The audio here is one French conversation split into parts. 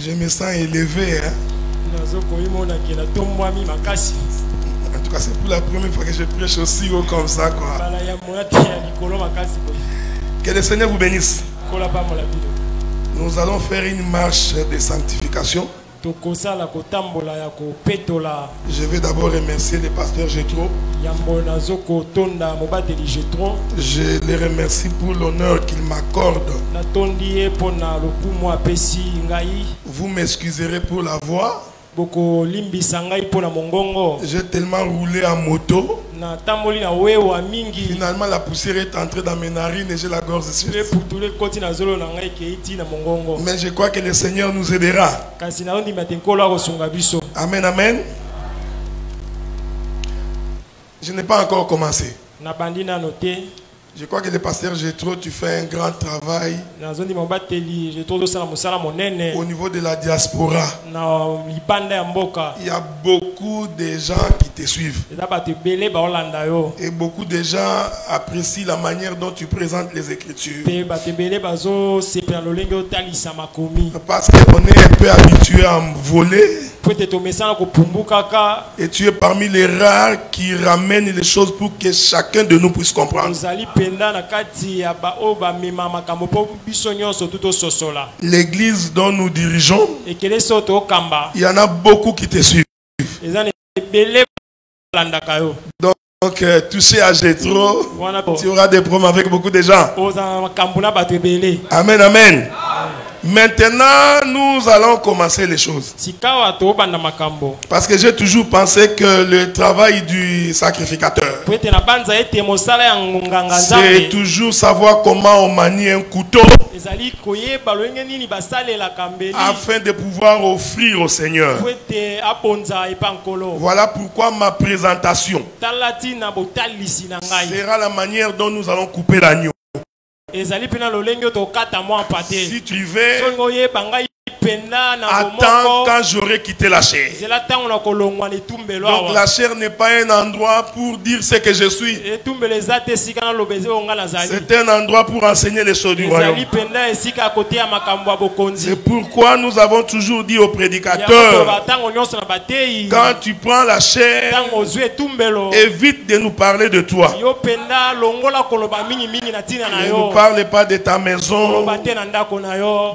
Je me sens élevé. Hein? En tout cas, c'est pour la première fois que je prêche aussi haut comme ça. Quoi. Que le Seigneur vous bénisse. Nous allons faire une marche de sanctification. Je vais d'abord remercier le pasteur Jétro. Je les remercie pour l'honneur qu'il m'accorde. Vous m'excuserez pour la voix. J'ai tellement roulé en moto. Finalement, la poussière est entrée dans mes narines et j'ai la gorge sèche. Mais je crois que le Seigneur nous aidera. Amen, amen. Je n'ai pas encore commencé. Je crois que le pasteur Jétro, tu fais un grand travail au niveau de la diaspora. Il y a beaucoup de gens qui te suivent. Et beaucoup de gens apprécient la manière dont tu présentes les Écritures. Parce qu'on est un peu habitué à me voler. Et tu es parmi les rares qui ramènent les choses pour que chacun de nous puisse comprendre. L'église dont nous dirigeons, il y en a beaucoup qui te suivent. Donc, touché à Jétro, tu auras des problèmes avec beaucoup de gens. Amen, amen. Maintenant, nous allons commencer les choses. Parce que j'ai toujours pensé que le travail du sacrificateur, c'est toujours savoir comment on manie un couteau afin de pouvoir offrir au Seigneur. Voilà pourquoi ma présentation sera la manière dont nous allons couper l'agneau. Si tu veux, attends quand j'aurai quitté la chair. Donc la chair n'est pas un endroit pour dire ce que je suis. C'est un endroit pour enseigner les choses du royaume. C'est pourquoi nous avons toujours dit aux prédicateurs, quand tu prends la chair, évite de nous parler de toi. Ne nous parle pas de ta maison,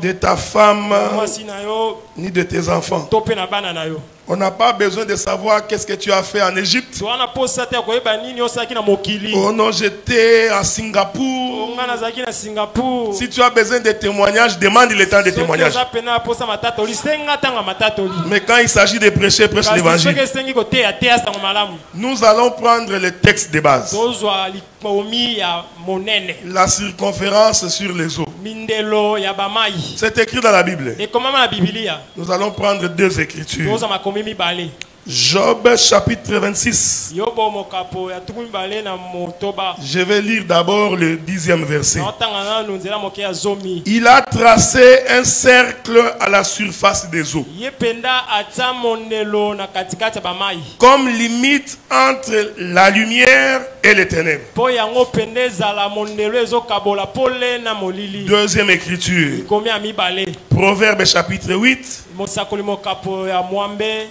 de ta femme, ni de tes enfants. On n'a pas besoin de savoir qu'est-ce que tu as fait en Égypte. Oh non, j'étais à Singapour. Si tu as besoin de témoignages, demande le temps de témoignage. Mais quand il s'agit de prêcher, prêche l'évangile. Nous allons prendre le texte de base. La circonférence sur les eaux. C'est écrit dans la Bible. Nous allons prendre deux écritures. Job chapitre 26. Je vais lire d'abord le 10e verset. Il a tracé un cercle à la surface des eaux, comme limite entre la lumière et les ténèbres. Deuxième écriture. Proverbe chapitre 8.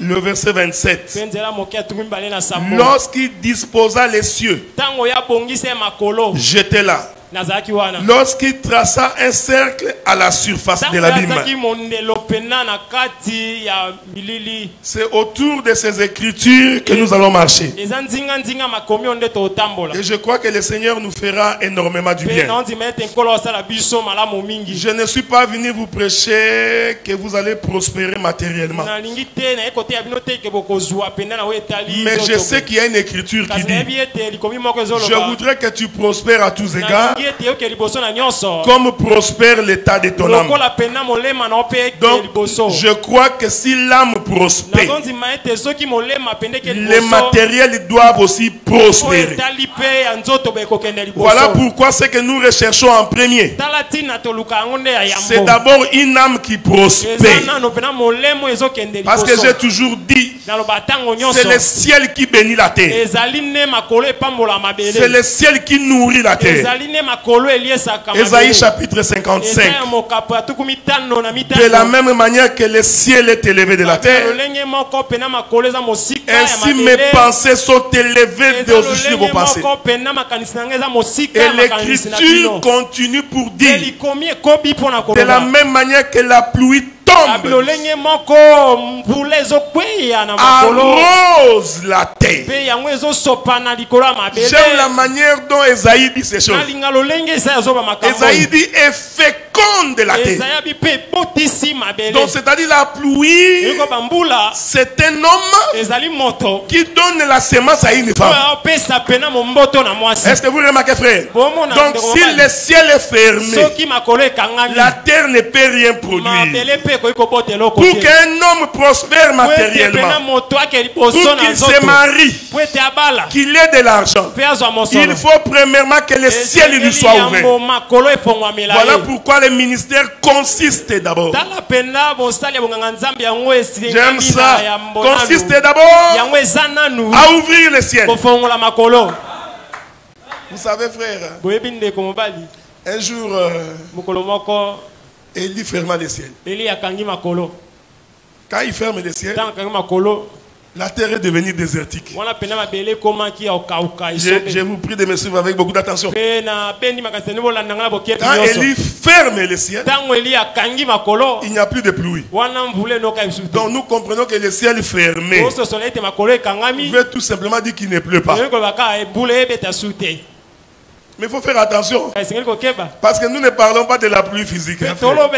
Le verset 27. Lorsqu'il disposa les cieux, j'étais là. Lorsqu'il traça un cercle à la surface de l'abîme. C'est autour de ces écritures que nous allons marcher. Et je crois que le Seigneur nous fera énormément du bien. Je ne suis pas venu vous prêcher que vous allez prospérer matériellement. Mais je sais qu'il y a une écriture qui dit: je voudrais que tu prospères à tous égards, comme prospère l'état de ton âme. Donc, je crois que si l'âme prospère, les matériels doivent aussi prospérer. Voilà pourquoi ce que nous recherchons en premier, c'est d'abord une âme qui prospère. Parce que j'ai toujours dit, C'est le ciel qui bénit la terre. C'est le ciel qui nourrit la terre. Ésaïe chapitre 55. De la même manière que le ciel est élevé de la terre, ainsi mes pensées sont élevées au-dessus de vos pensées. Et l'écriture continue pour dire, de la même manière que la pluie tombe, arrose la terre. J'aime la manière dont Ésaïe dit ces choses. Ésaïe dit et féconde la terre. Donc c'est-à-dire la pluie, c'est un homme qui donne la semence à une femme. Est-ce que vous remarquez, frère? Donc si le ciel est fermé, la terre ne peut rien produire. Pour qu'un homme prospère matériellement, pour qu'il se marie, qu'il ait de l'argent, il faut premièrement que le ciel lui soit ouvert. Voilà pourquoi le ministère consiste d'abord. J'aime ça. Consiste d'abord à ouvrir le ciel. Vous savez, frère, un jour, Élie ferma le ciel. Quand il ferme le ciel, la terre est devenue désertique. Je vous prie de me suivre avec beaucoup d'attention. Quand Élie ferme le ciel, il n'y a plus de pluie. Donc nous comprenons que le ciel est fermé veut tout simplement dire qu'il ne pleut pas. Mais il faut faire attention. Parce que nous ne parlons pas de la pluie physique. Maintenant,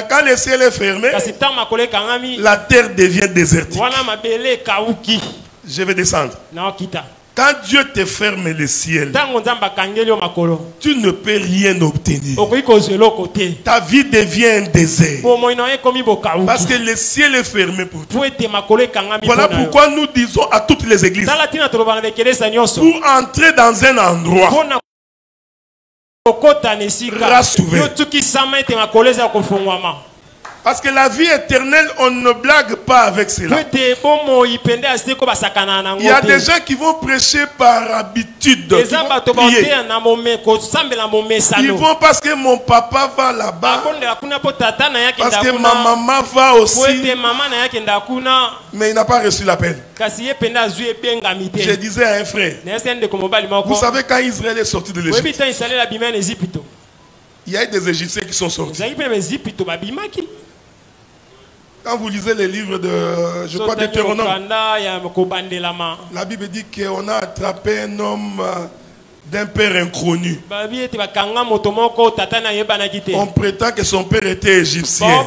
quand le ciel est fermé, la terre devient désertique. Je vais descendre. Quand Dieu te ferme le ciel, tu ne peux rien obtenir. Ta vie devient un désert. Parce que le ciel est fermé pour toi. Voilà pourquoi nous disons à toutes les églises, pour entrer dans un endroit, grâce ouverte. Parce que la vie éternelle, on ne blague pas avec cela. Il y a des gens qui vont prêcher par habitude. Ils vont parce que mon papa va là-bas. Parce que ma maman va aussi. Mais il n'a pas reçu l'appel. Je disais à un frère, vous savez quand Israël est sorti de l'Égypte, il y a des Égyptiens qui sont sortis. Quand vous lisez les livres de, je crois, Deutéronome, la Bible dit qu'on a attrapé un homme d'un père inconnu. On prétend que son père était égyptien.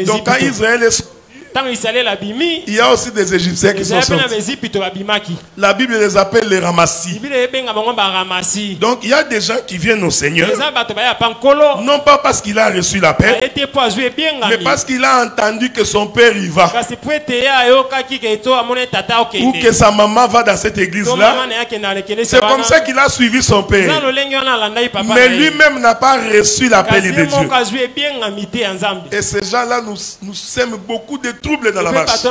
Donc quand Israël est sorti, il y a aussi des Égyptiens qui sont sortis. La Bible les appelle les ramassis. Donc il y a des gens qui viennent au Seigneur, non pas parce qu'il a reçu l'appel, mais parce qu'il a entendu que son père y va, ou que sa maman va dans cette église-là. C'est comme ça qu'il a suivi son père. Mais lui-même n'a pas reçu l'appel de Dieu. Et ces gens-là nous sèment beaucoup de troubles dans la marche.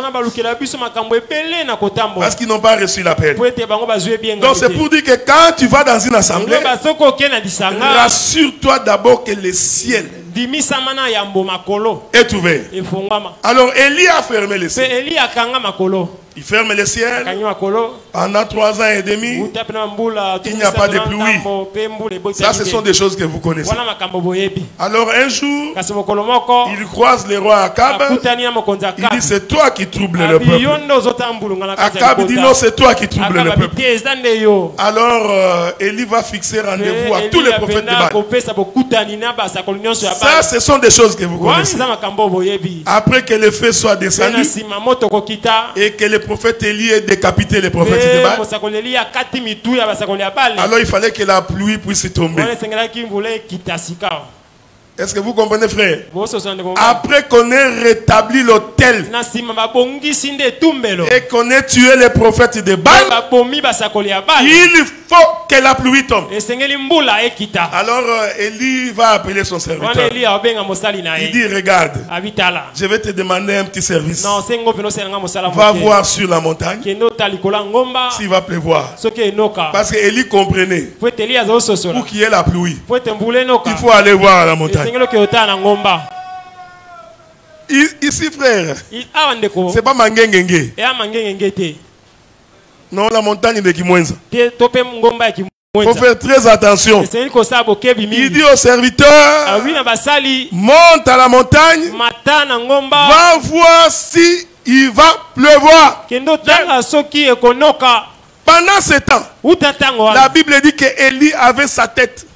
Parce qu'ils n'ont pas reçu l'appel. Donc c'est pour dire que quand tu vas dans une assemblée, rassure-toi d'abord que le ciel est ouvert. Alors Élie a fermé le ciel. Il ferme le ciel. Pendant 3 ans et demi, il n'y a pas de pluie. Ça, ce sont des choses que vous connaissez. Alors un jour, il croise le roi Akab. Il dit, c'est toi qui troubles le peuple. Akab dit, non, c'est toi qui troubles le peuple. Alors Élie va fixer rendez-vous à tous les prophètes de Baal. Ça, ce sont des choses que vous connaissez. Après que le feu soit descendu et que le prophète Élie ait décapité les prophètes de Baal, alors il fallait que la pluie puisse tomber. Est-ce que vous comprenez, frère? Après qu'on ait rétabli l'autel et qu'on ait tué les prophètes de Baal, il faut que la pluie tombe. Alors Élie va appeler son serviteur. Il dit, regarde, je vais te demander un petit service. Va voir sur la montagne s'il va pleuvoir. Parce qu'Élie comprenait, pour qu'il y ait la pluie, il faut aller voir à la montagne. Ici, frère, c'est pas Mangengenge. Non, la montagne de Kimwenza. Il faut faire très attention. Il dit au serviteur, monte à la montagne, va voir si il va pleuvoir. Pendant ce temps, la Bible dit que Élie avait sa tête.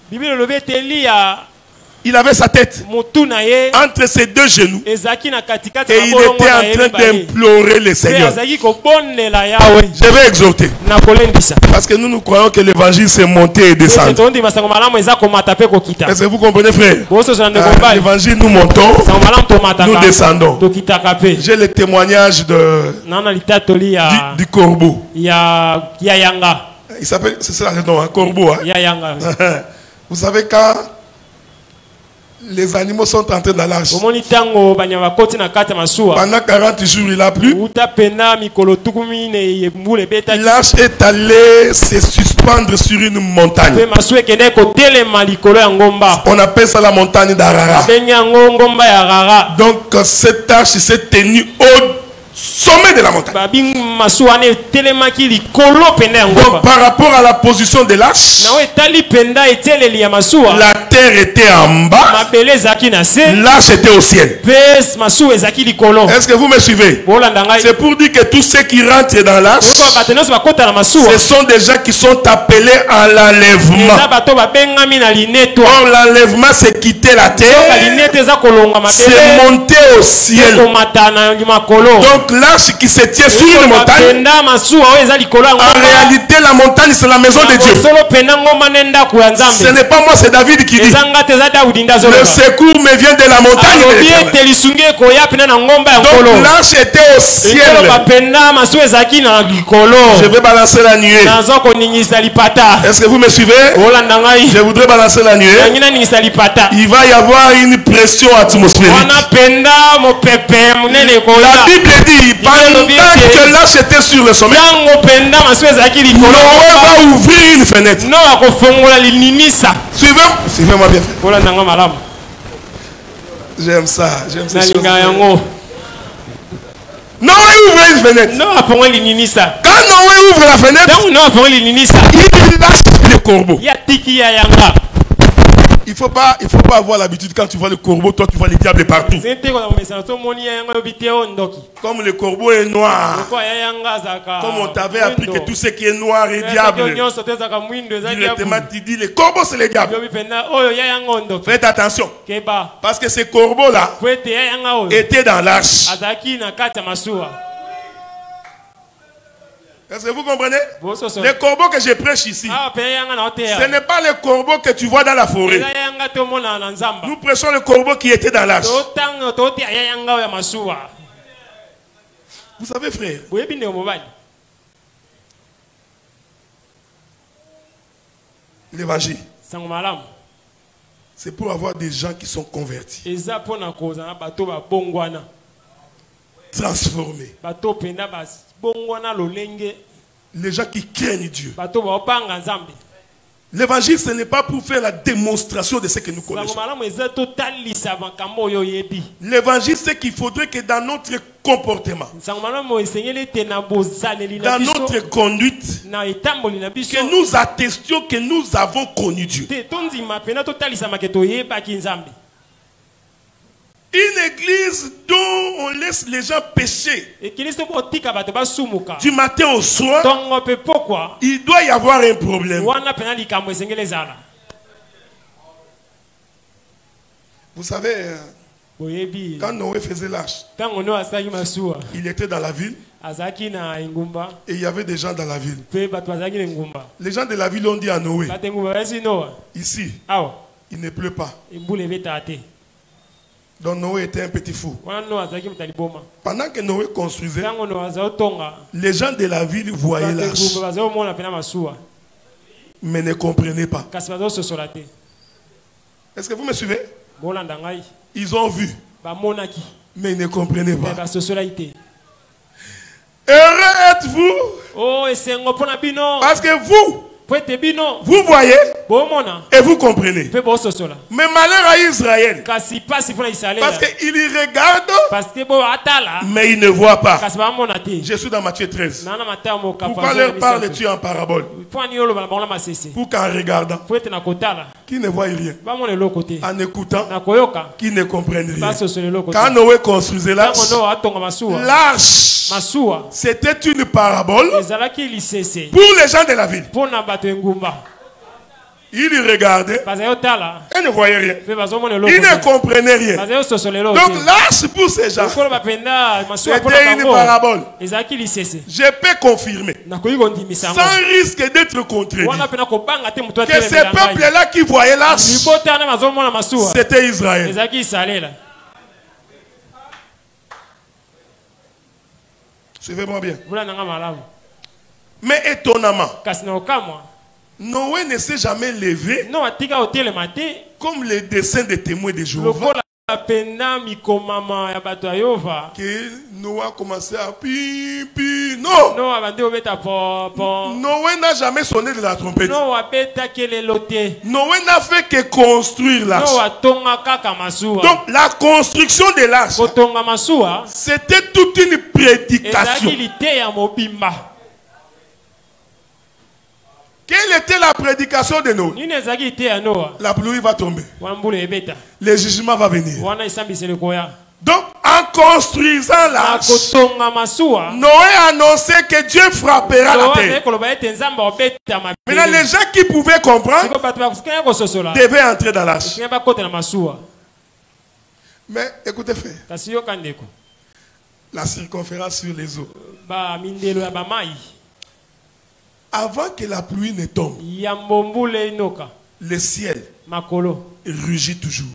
Il avait sa tête entre ses deux genoux et il était en train d'implorer le Seigneur. Je vais exhorter. Parce que nous croyons que l'évangile c'est monter et descendre. Est-ce que vous comprenez, frère? L'évangile, nous montons, nous descendons. J'ai le témoignage du corbeau. Il s'appelle, c'est ça le nom, un corbeau. Hein? Vous savez quand les animaux sont entrés dans l'arche, pendant 40 jours il a plu. L'arche est allée se suspendre sur une montagne. On appelle ça la montagne d'Arara. Donc cette arche s'est tenue au sommet de la montagne. Donc par rapport à la position de l'arche, la terre était en bas, l'arche était au ciel. Est-ce que vous me suivez? C'est pour dire que tous ceux qui rentrent dans l'arche, ce sont des gens qui sont appelés à l'enlèvement. Or l'enlèvement c'est quitter la terre, c'est monter au ciel. Donc l'arche qui se tient sur une montagne, en réalité la montagne c'est la maison de Dieu. Ce n'est pas moi, c'est David qui dit, le secours me vient de la montagne de l'Éternel. Donc l'arche était au ciel. Je vais balancer la nuée. Est-ce que vous me suivez? Je voudrais balancer la nuée. Il va y avoir une pression atmosphérique. La Bible dit, pendant que l'arche était sur le sommet, Noé va ouvrir une fenêtre. Suivez-moi bien. J'aime ça. J'aime ces choses. Noé ouvre une fenêtre. Quand Noé ouvre la fenêtre, il lâche le corbeau. Il faut pas avoir l'habitude, quand tu vois le corbeau, toi tu vois les diables partout. Comme le corbeau est noir, comme on t'avait appris que tout ce qui est noir est diable, directement tu dis le corbeau c'est le diable. Faites attention, parce que ce corbeau là était dans l'arche. Est-ce que vous comprenez? Le corbeau que je prêche ici, ce n'est pas le corbeau que tu vois dans la forêt. Nous prêchons le corbeau qui était dans l'arche. Vous savez, frère, l'évangile, c'est pour avoir des gens qui sont convertis, transformés, les gens qui craignent Dieu. L'évangile, ce n'est pas pour faire la démonstration de ce que nous connaissons. L'évangile, c'est qu'il faudrait que dans notre comportement, dans notre conduite, que nous attestions que nous avons connu Dieu. Une église dont on laisse les gens pécher du matin au soir, il doit y avoir un problème. Vous savez, quand Noé faisait l'arche, il était dans la ville et il y avait des gens dans la ville. Les gens de la ville ont dit à Noé, ici, il ne pleut pas. Donc Noé était un petit fou. Pendant que Noé construisait, les gens de la ville voyaient l'arche, mais ne comprenaient pas. Est-ce que vous me suivez? Ils ont vu, mais ils ne comprenaient pas. Heureux êtes-vous, parce que vous voyez et vous comprenez. Mais malheur à Israël, parce qu'il regarde mais il ne voit pas. Je suis dans Matthieu 13. Pourquoi leur parles-tu en parabole? Pour qu'en regardant, qui ne voit rien, en écoutant, qui ne comprennent rien. Quand Noé construisait l'arche, c'était une parabole pour les gens de la ville. Il regarait et ne voyait rien. Il ne comprenait rien. Donc l'arche pour ces gens, c'était une parabole. Je peux confirmer, sans risque d'être contredit, que ces peuples-là qui voyaient l'arche, c'était Israël. Suivez-moi bien. Mais étonnamment, Noé ne s'est jamais levé comme les dessins des témoins de Jéhovah. Que Noé a commencé à pi. Non. Noé n'a jamais sonné de la trompette. Noé n'a fait que construire l'arche. Donc la construction de l'arche, c'était toute une prédication. Quelle était la prédication de Noé? La pluie va tomber. Le jugement va venir. Donc, en construisant l'arche, Noé annonçait que Dieu frappera la terre. Maintenant, les gens qui pouvaient comprendre devaient entrer dans l'arche. Mais écoutez, frère, la circonférence sur les eaux. Avant que la pluie ne tombe, le ciel rugit toujours.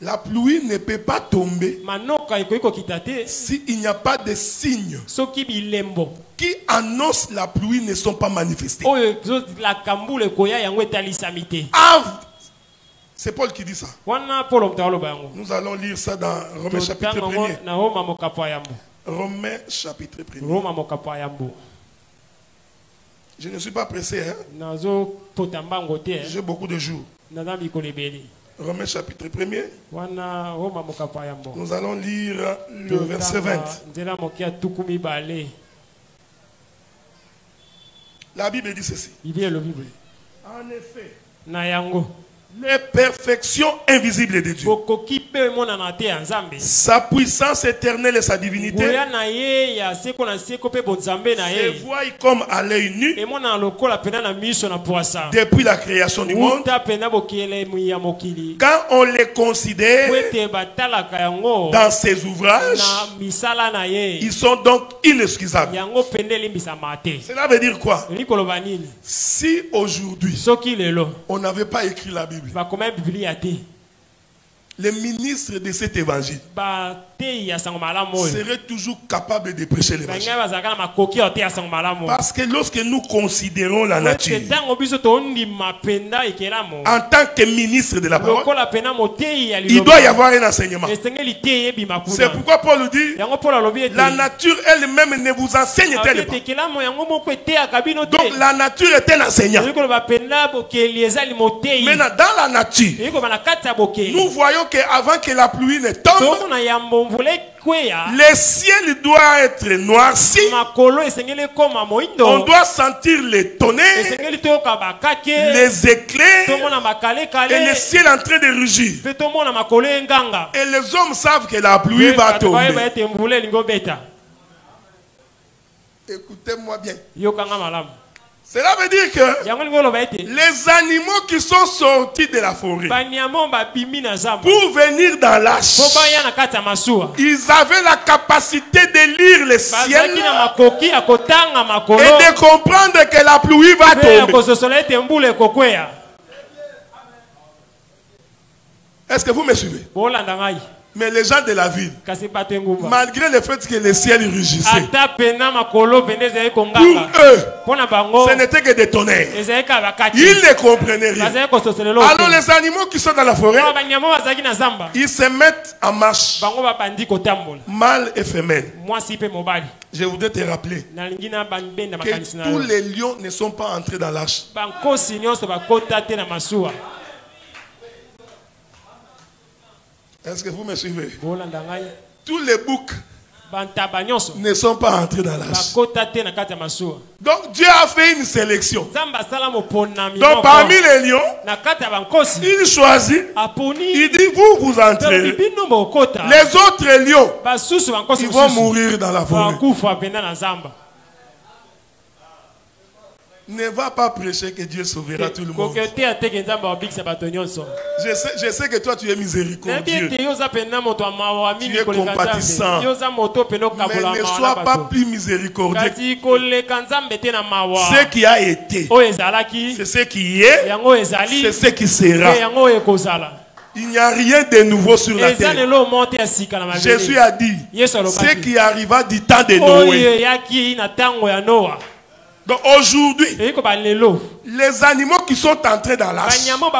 La pluie ne peut pas tomber s'il n'y a pas de signes qui annoncent la pluie ne sont pas manifestés. C'est Paul qui dit ça. Nous allons lire ça dans Romains chapitre 1er. Romains chapitre 1er. Je ne suis pas pressé. J'ai beaucoup de jours. Romains chapitre 1er. Nous allons lire le verset 20. La Bible dit ceci. En effet, les perfections invisibles de Dieu, sa puissance éternelle et sa divinité, se voient comme à l'œil nu depuis la création du monde. Quand on les considère dans ses ouvrages, ils sont donc inexcusables. Cela veut dire quoi? Si aujourd'hui on n'avait pas écrit la Bible, les ministres de cet évangile seraient toujours capables de prêcher l'évangile. Parce que lorsque nous considérons la nature en tant que ministre de la parole, il doit y avoir un enseignement. C'est pourquoi Paul dit, la nature elle-même ne vous enseigne-t-elle pas? Donc la nature est un enseignant. Maintenant dans la nature, nous voyons qu'avant que la pluie ne tombe, le ciel doit être noirci. On doit sentir les tonnerres, les éclairs et le ciel en train de rugir. Et les hommes savent que la pluie va tomber. Écoutez-moi bien. Cela veut dire que les animaux qui sont sortis de la forêt pour venir dans l'arche, ils avaient la capacité de lire le ciel et de comprendre que la pluie va tomber. Est-ce que vous me suivez? Mais les gens de la ville, malgré le fait que le ciel rugissait, pour eux, ce n'était que des tonnerres. Ils ne comprenaient rien. Alors les animaux qui sont dans la forêt, ils se mettent en marche, mâle et femelle. Je voudrais te rappeler que tous les lions ne sont pas entrés dans l'arche. Est-ce que vous me suivez? Tous les boucs ne sont pas entrés dans l'arche. Donc Dieu a fait une sélection. Donc parmi les lions, il choisit. Il dit vous entrez. Les autres lions, ils vont mourir dans la forêt. Ne va pas prêcher que Dieu sauvera tout le monde. Je sais que toi tu es miséricordieux. Tu es compatissant. Mais ne sois pas plus miséricordieux. Ce qui a été, c'est ce qui est, c'est ce qui sera. Il n'y a rien de nouveau sur la terre. Jésus a dit ce qui arriva du temps de Noé. Donc aujourd'hui, les animaux qui sont entrés dans l'arche vont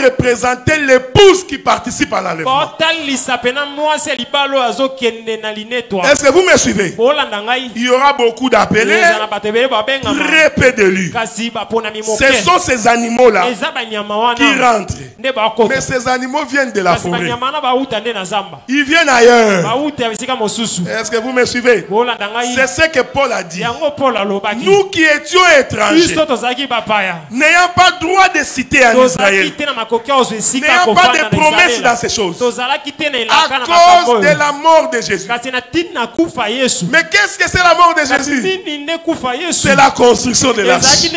représenter l'épouse qui participe à l'enlèvement. Est-ce que vous me suivez? Il y aura beaucoup d'appelés, très peu d'élus. Ce sont ces animaux-là qui rentrent. Mais ces animaux viennent de la forêt. Ils viennent ailleurs. Est-ce que vous me suivez? C'est ce que Paul a dit. Nous qui étions étrangers, n'ayant pas droit de citer en Israël, n'ayant pas de promesses dans ces choses, à cause de la mort de Jésus. Mais qu'est-ce que c'est la mort de Jésus? C'est la construction de l'arche.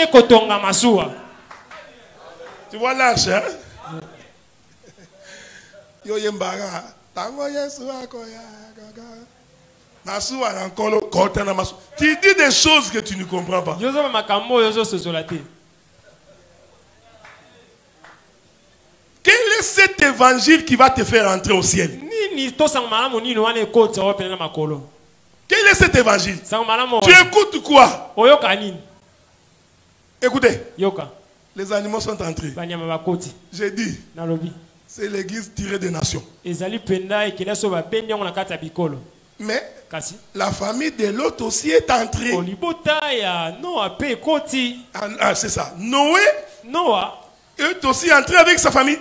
Tu vois l'arche, hein? Tu dis des choses que tu ne comprends pas. Quel est cet évangile qui va te faire entrer au ciel? Quel est cet évangile? Tu écoutes quoi? Écoutez. Les animaux sont entrés. J'ai dit, c'est l'église tirée des nations. Mais la famille de l'autre aussi est entrée. Ah, c'est ça. Noé est aussi entré avec sa famille.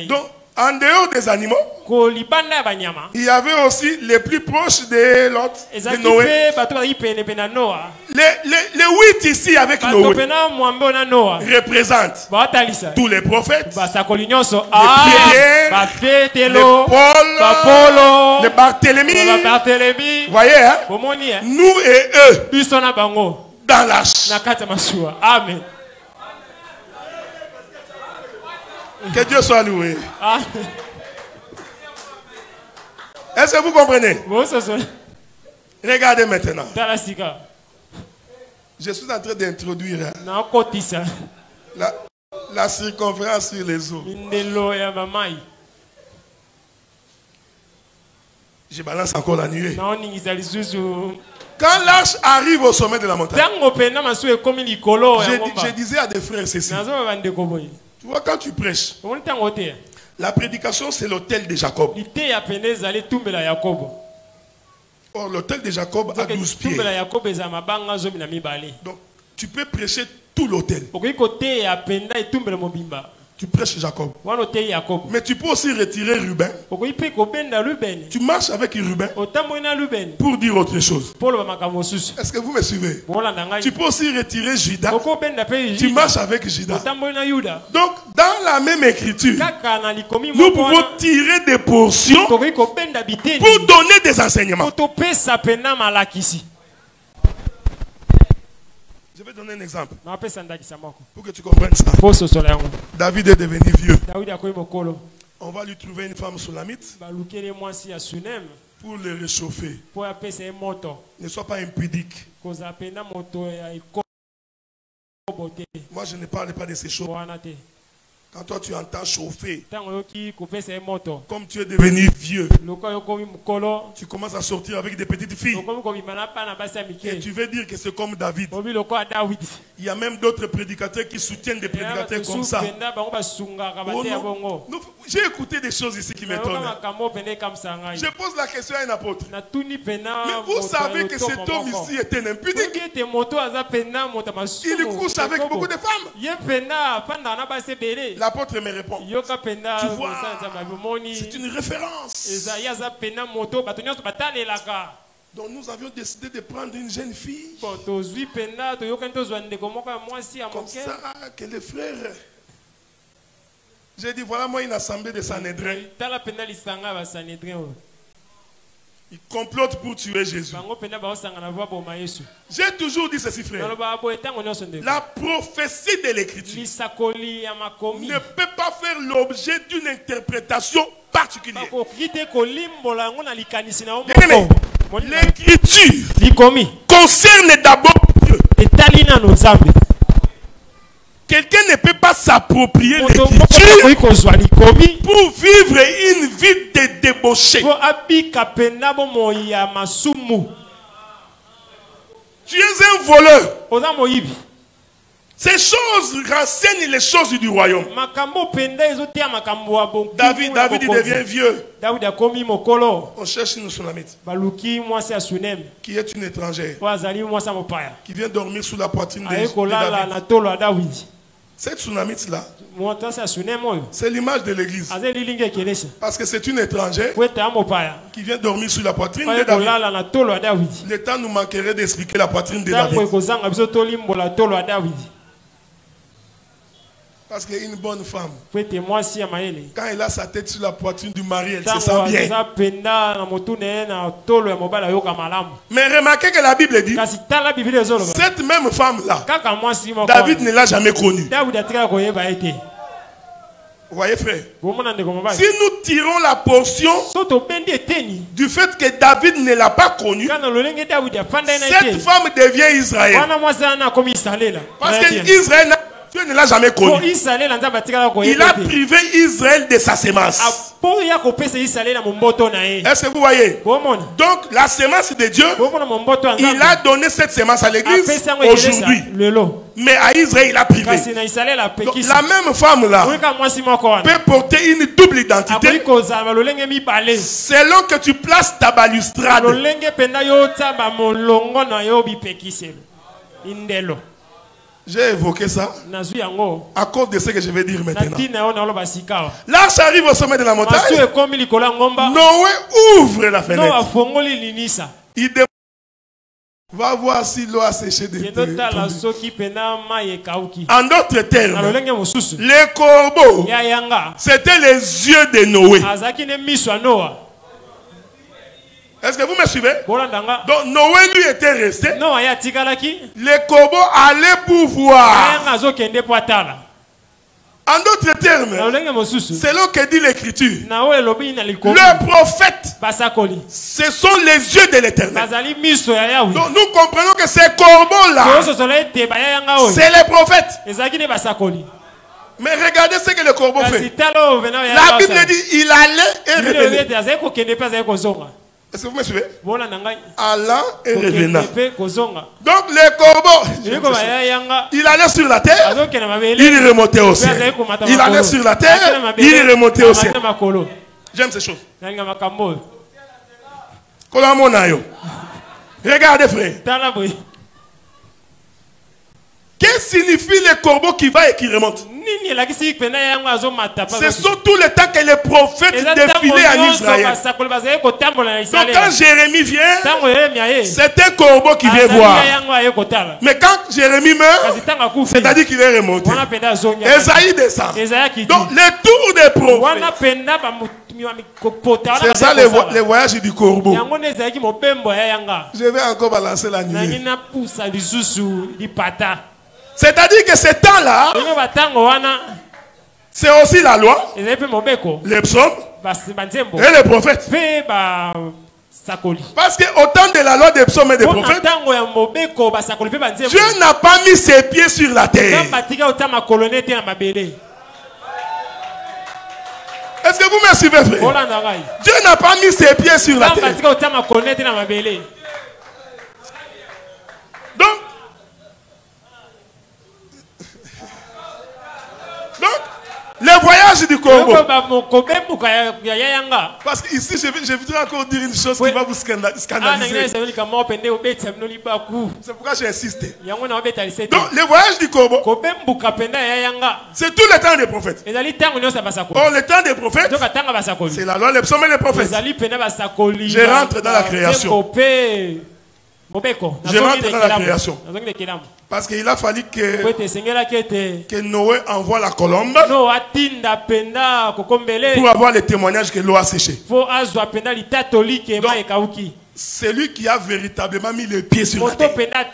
Donc, en dehors des animaux, il y avait aussi les plus proches de l'autre, de Noé. Les 8 ici avec Noé représentent tous les prophètes, les Pierre, les Paul, les Barthélemy. Vous voyez, hein? Nous et eux dans l'arche. Amen. Que Dieu soit loué. Est-ce que vous comprenez? Regardez maintenant. Je suis en train d'introduire la circonférence sur les eaux. Je balance encore la nuée. Quand l'arche arrive au sommet de la montagne, je disais à des frères ceci. Tu vois, quand tu prêches, la prédication c'est l'autel de Jacob. Or, l'autel de Jacob a 12 pieds. Donc, tu peux prêcher tout l'autel. Tu prêches Jacob. Mais tu peux aussi retirer Ruben. Tu marches avec Ruben pour dire autre chose. Est-ce que vous me suivez? Tu peux aussi retirer Judas. Tu marches avec Judas. Donc, dans la même écriture, nous pouvons tirer des portions pour donner des enseignements. Je vais donner un exemple pour que tu comprennes ça. David est devenu vieux. On va lui trouver une femme soulamite pour le réchauffer. Ne sois pas impudique. Moi, je ne parle pas de ces choses. Quand toi tu entends chauffer, comme tu es devenu vieux, tu commences à sortir avec des petites filles. Et tu veux dire que c'est comme David. Il y a même d'autres prédicateurs qui soutiennent des prédicateurs comme ça. J'ai écouté des choses ici qui m'étonnent. Je pose la question à un apôtre. Mais vous savez que cet homme ici est un impudique. Il couche avec beaucoup de femmes. L'apôtre me répond. Tu vois, c'est une référence. Donc nous avions décidé de prendre une jeune fille. Comme ça, que les frères... J'ai dit, voilà moi une assemblée de Sanhédrin. Ils complotent pour tuer Jésus. J'ai toujours dit ceci, frère. La prophétie de l'Écriture ne peut pas faire l'objet d'une interprétation particulière. L'Écriture concerne d'abord Dieu. Quelqu'un ne peut pas s'approprier l'Écriture pour vivre une vie de débauché. Tu es un voleur. Ces choses renseignent les choses du royaume. David devient vieux. On cherche une Sunamite qui est une étrangère, qui vient dormir sous la poitrine de David. Cette Sunamite-là, c'est l'image de l'église. Parce que c'est une étrangère qui vient dormir sous la poitrine de David. Le temps nous manquerait d'expliquer la poitrine de David. Parce qu'une bonne femme, quand elle a sa tête sur la poitrine du mari, elle se sent bien. Mais remarquez que la Bible dit, cette même femme-là, David ne l'a jamais connue. Vous voyez, frère? Si nous tirons la portion du fait que David ne l'a pas connue, cette femme devient Israël. Parce que Israël, Dieu ne l'a jamais connu. Il a privé Israël de sa sémence. Est-ce que vous voyez? Donc la sémence de Dieu, il a donné cette sémence à l'église aujourd'hui. Mais à Israël, il a privé. Donc, la même femme là peut porter une double identité selon que tu places ta balustrade. J'ai évoqué ça à cause de ce que je vais dire maintenant. L'arche arrive au sommet de la montagne. Noé ouvre la fenêtre. Il demande, va voir si l'eau a séché de En d'autres termes, les corbeaux, c'était les yeux de Noé. Est-ce que vous me suivez? Donc Noé lui était resté. Les corbeaux allaient pour voir. En d'autres termes, c'est là que dit l'Écriture. Le prophète, ce sont les yeux de l'Éternel. Donc nous comprenons que ces corbeaux-là, c'est les prophètes. Mais regardez ce que le corbeau fait. La Bible dit il allait et revenait. Est-ce que vous me suivez? Allant et revenant. Donc les corbeaux, il allait sur la terre, il remontait au ciel. Il allait sur la terre, il remontait au ciel. J'aime ces choses. Regardez, frère. Qu'est-ce que signifie le corbeau qui va et qui remonte? Ce sont tous les temps que les prophètes défilaient en Israël. Donc quand Jérémie vient, c'est un corbeau qui vient voir. Mais quand Jérémie meurt, c'est-à-dire qu'il est remonté. Esaïe descend. Donc le tour des prophètes, c'est ça les voyages du corbeau. Je vais encore balancer la nuit. C'est-à-dire que ce temps-là, c'est aussi la loi, les psaumes et les prophètes. Parce qu'au temps de la loi des psaumes et des prophètes, Dieu n'a pas mis ses pieds sur la terre. Est-ce que vous me suivez, frère? Dieu n'a pas mis ses pieds sur la terre. Donc, le voyage du corbeau. Parce qu'ici, je voudrais encore dire une chose qui va vous scandaliser. C'est pourquoi j'ai insisté. Donc, le voyage du corbeau, c'est tout le temps des prophètes. Or, le temps des prophètes, c'est la loi, les psaumes et les prophètes. Je rentre dans la création. Je rentre dans la création. Parce qu'il a fallu que Noé envoie la colombe pour avoir les témoignages que l'eau a séché. Donc, c'est lui qui a véritablement mis les pieds sur la terre. Il a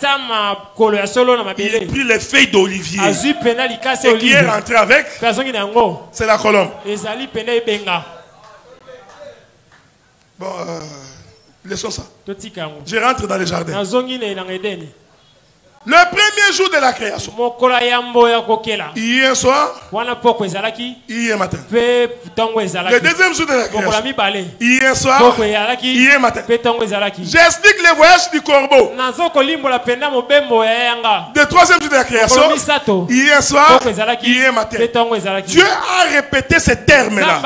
pris les feuilles d'olivier et qui est rentré avec, c'est la colombe. Bon, laissons ça. Je rentre dans le jardin. Le premier jour de la création. Hier soir. Hier matin. Le deuxième jour de la création. Hier soir. Hier matin. J'explique le voyage du corbeau. Le troisième jour de la création. Hier soir. Hier matin. Dieu a répété ces termes-là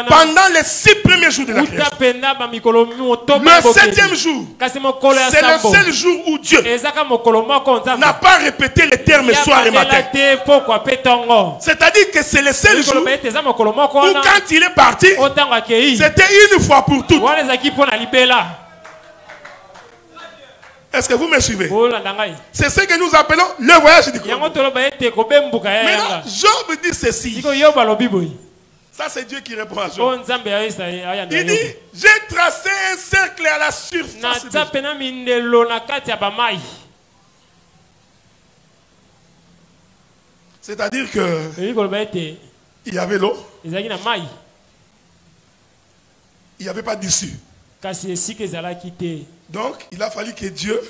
pendant les 6 premiers jours de la création. Le 7e jour, c'est le seul jour où Dieu n'a pas répété les termes soir et matin. C'est-à-dire que c'est le seul jour où quand il est parti, c'était une fois pour toutes. Est-ce que vous me suivez? C'est ce que nous appelons le voyage du corbeau. Maintenant, Job dit ceci. Ça, c'est Dieu qui répond à Job. Il dit, j'ai tracé un cercle à la surface de l'eau. C'est-à-dire que il y avait l'eau. Il n'y avait pas d'issue. Donc, il a fallu que Dieu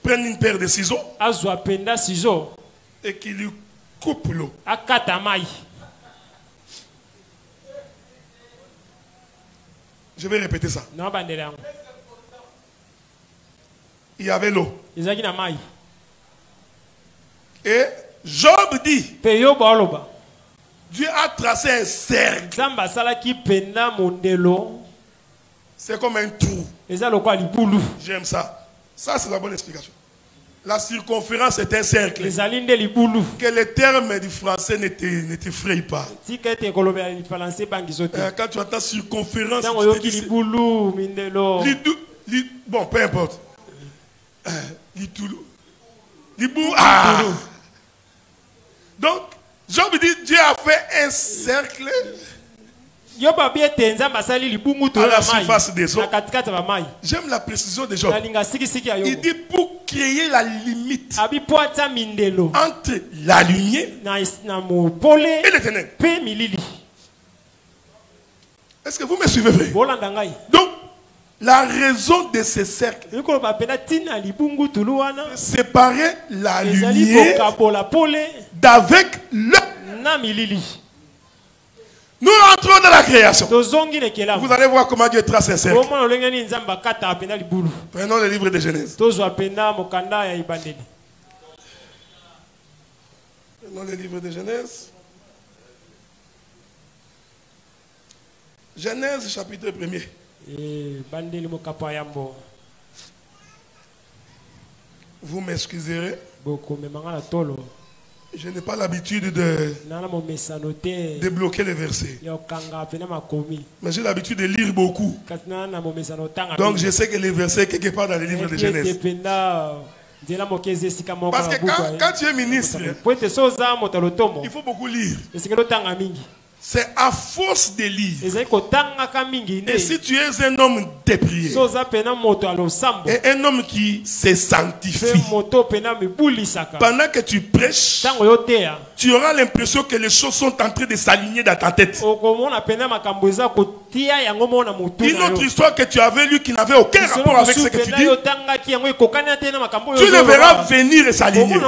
prenne une paire de ciseaux et qu'il lui coupe l'eau. Je vais répéter ça. Il y avait l'eau. Et Job dit, Dieu a tracé un cercle. C'est comme un trou. J'aime ça. Ça, c'est la bonne explication. La circonférence est un cercle. Que les termes du français ne t'effrayent pas. Quand tu entends circonférence, bon, peu importe. Donc, Job dit, Dieu a fait un cercle à la surface des eaux. J'aime la précision de Job. Il dit pour créer la limite entre la lumière et les ténèbres. Est-ce que vous me suivez, frère? Donc, la raison de ce cercle, séparer la lumière d'avec le. Nous rentrons dans la création. Vous allez voir comment Dieu trace un cercle. Prenons le livre de Genèse. Prenons le livre de Genèse. Genèse chapitre 1er. Vous m'excuserez. Je n'ai pas l'habitude de bloquer les versets. Mais j'ai l'habitude de lire beaucoup. Donc je sais que les versets quelque part dans le livre de Genèse. Parce que quand tu es ministre, il faut beaucoup lire. C'est à force de lire. Et si tu es un homme de prière et un homme qui se sanctifie, pendant que tu prêches, tu auras l'impression que les choses sont en train de s'aligner dans ta tête. Une autre histoire que tu avais lue qui n'avait aucun rapport avec ce que tu dis, tu le verras venir et s'aligner.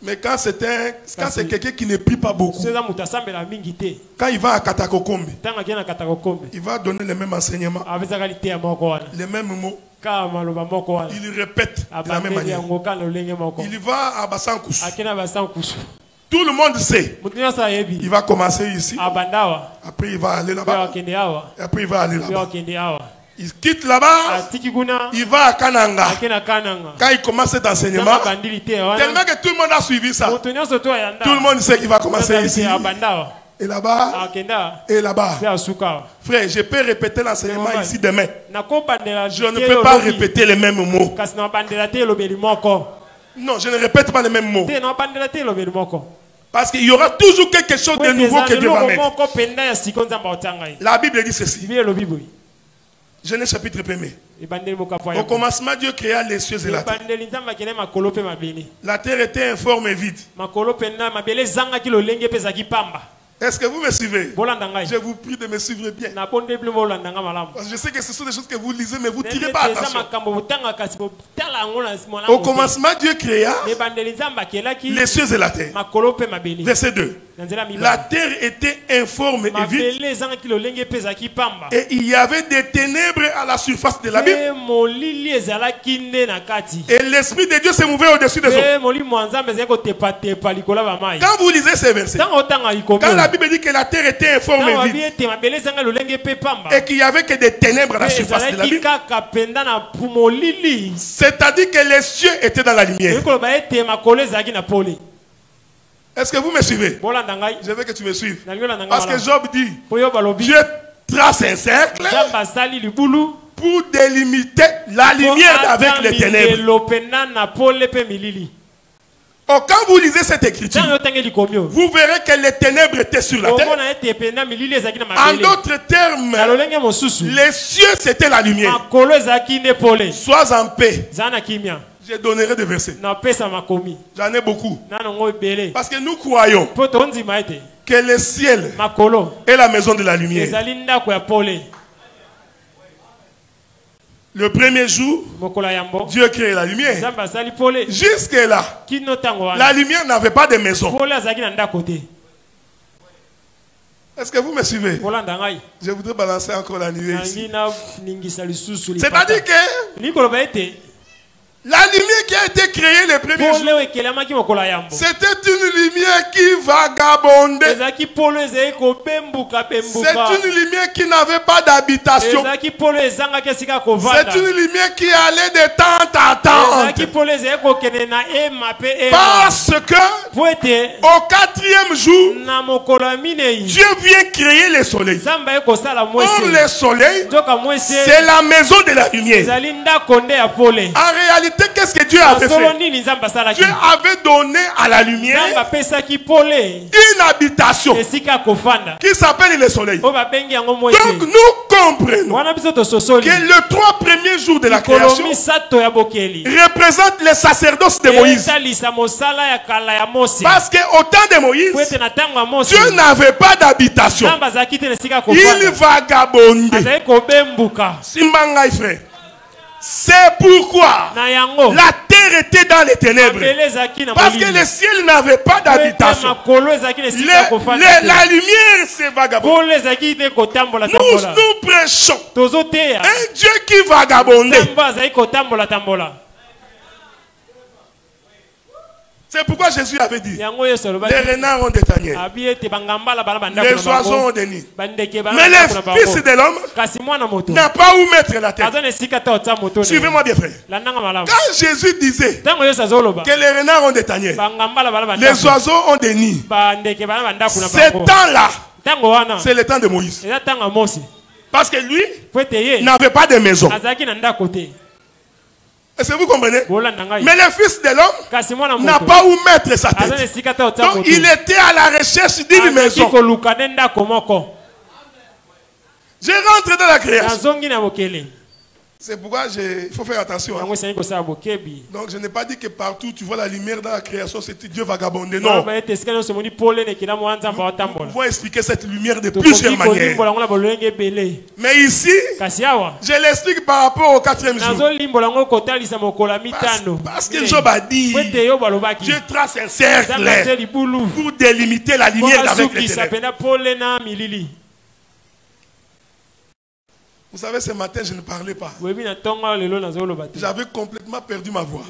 Mais quand c'est quelqu'un qui ne prie pas beaucoup, quand il va à Katakokombe, il va donner les mêmes enseignements, les mêmes mots. Il répète de la même manière. Il va à Bassankous. Tout le monde sait. Il va commencer ici. Après il va aller là-bas. Et après il va aller là-bas. Il quitte là-bas, il va à Kananga. Quand il commence cet enseignement, tellement que tout le monde a suivi ça. Tout le monde sait qu'il va commencer ici. Et là-bas, et là-bas. Frère, je peux répéter l'enseignement ici demain. Je ne peux pas répéter les mêmes mots. Non, je ne répète pas les mêmes mots. Parce qu'il y aura toujours quelque chose de nouveau que Dieu va mettre. La Bible dit ceci. Genèse chapitre 1er. Au commencement, Dieu créa les cieux et la terre. La terre était informe et vide. Est-ce que vous me suivez? Je vous prie de me suivre bien. Parce que je sais que ce sont des choses que vous lisez, mais vous ne tirez pas attention. Au commencement, Dieu créa les cieux et la terre. Verset 2. La terre était informe et vide. Et il y avait des ténèbres à la surface de la Bible. Et l'Esprit de Dieu se mouvait au-dessus des eaux. Quand vous lisez ces versets, quand la Bible dit que la terre était informe et vide, et qu'il n'y avait que des ténèbres à la surface de la Bible, c'est-à-dire que les cieux étaient dans la lumière. Est-ce que vous me suivez? Je veux que tu me suives. Parce que Job dit, Dieu trace un cercle pour délimiter la lumière avec les ténèbres. Oh, quand vous lisez cette écriture, vous verrez que les ténèbres étaient sur la terre. En d'autres termes, les cieux c'était la lumière. Sois en paix. Je donnerai des versets. J'en ai beaucoup. Parce que nous croyons que le ciel est la maison de la lumière. Le premier jour, Dieu crée la lumière. Jusque-là, la lumière n'avait pas de maison. Est-ce que vous me suivez? Je voudrais balancer encore la nuée ici. C'est-à-dire que la lumière qui a été créée le premier jour, c'était une lumière qui vagabondait. C'est une lumière qui n'avait pas d'habitation. C'est une lumière qui allait de temps à temps. Parce que au quatrième jour, Dieu vient créer le soleil. Or le soleil, c'est la maison de la lumière. En réalité, qu'est-ce que Dieu avait fait? Dieu avait donné à la lumière une habitation qui s'appelle le soleil. Donc nous comprenons que les 3 premiers jours de la création représentent le sacerdoce de Moïse. Parce qu'au temps de Moïse, Dieu n'avait pas d'habitation. Il vagabondait. Simbangai frère. C'est pourquoi la terre était dans les ténèbres. Parce que le ciel n'avait pas d'habitation. La lumière c'est vagabond. Nous prêchons un Dieu qui vagabondait. C'est pourquoi Jésus avait dit, les renards ont des tanières, les oiseaux ont des nids, mais le Fils de l'homme n'a pas où mettre la tête. Suivez-moi bien frère. Quand Jésus disait que les renards ont des tanières, les oiseaux ont des nids, ce temps-là, c'est le temps de Moïse. Parce que lui n'avait pas de maison. Est-ce que vous comprenez? Mais le Fils de l'homme n'a pas où mettre sa tête. Donc il était à la recherche d'une maison. Je rentre dans la création. C'est pourquoi il faut faire attention. Hein. Donc je n'ai pas dit que partout tu vois la lumière dans la création, c'est Dieu vagabondé. Non. Nous pouvons expliquer cette lumière de plusieurs manières. Mais ici, je l'explique par rapport au 4e jour. Parce que Job a dit, Dieu trace un cercle pour délimiter la lumière avec les ténèbres. Vous savez, ce matin, je ne parlais pas. J'avais complètement perdu ma voix.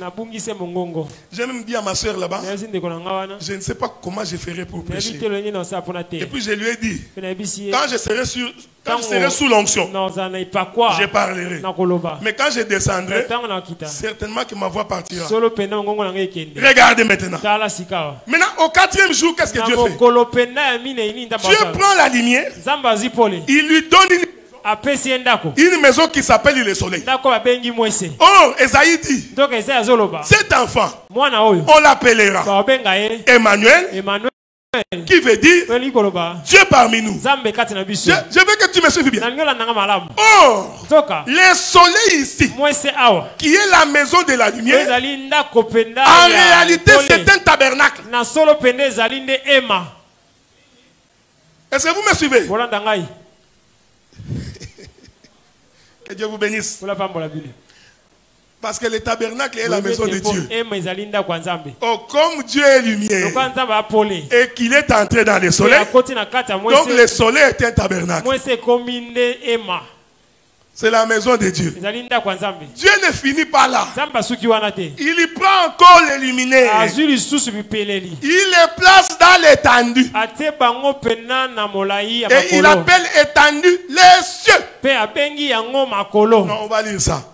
J'ai même dit à ma soeur là-bas, je ne sais pas comment je ferai pour prêcher. Et puis je lui ai dit, quand je serai sous l'onction, je parlerai. Mais quand je descendrai, certainement que ma voix partira. Regardez maintenant. Maintenant, au 4e jour, qu'est-ce que Dieu fait? Dieu prend la lumière, il lui donne une maison qui s'appelle le soleil. Oh, Esaïe dit, cet enfant, on l'appellera Emmanuel, qui veut dire Dieu parmi nous. Je veux que tu me suives bien. Oh, le soleil ici, qui est la maison de la lumière, en réalité c'est un tabernacle. Est-ce que vous me suivez? Que Dieu vous bénisse. Parce que le tabernacle est la maison de Dieu. Oh, comme Dieu est lumière et qu'il est entré dans le soleil, donc le soleil est un tabernacle. C'est la maison de Dieu. Dieu ne finit pas là. Il y prend encore les luminaires. Il les place dans l'étendue. Et il appelle étendue les cieux. Non, on va lire ça.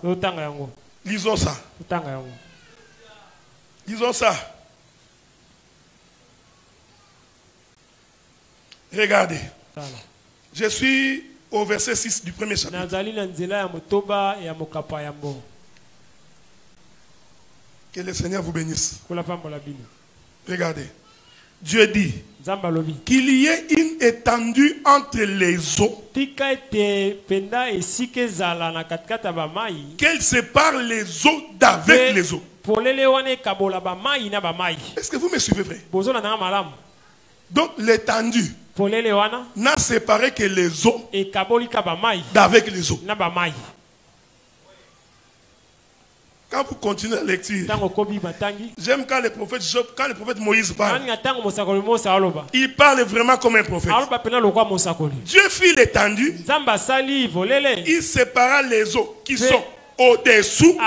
Lisons ça. Lisons ça. Regardez. Je suis au verset 6 du premier chapitre. Que le Seigneur vous bénisse. Regardez. Dieu dit qu'il y ait une étendue entre les eaux, qu'elle sépare les eaux d'avec les eaux. Est-ce que vous me suivez, frère? Donc l'étendue n'a séparé que les eaux d'avec les eaux. Quand vous continuez la lecture, j'aime quand le prophète Moïse parle. Il parle vraiment comme un prophète. Dieu fit l'étendue. Il sépara les eaux qui sont au-dessous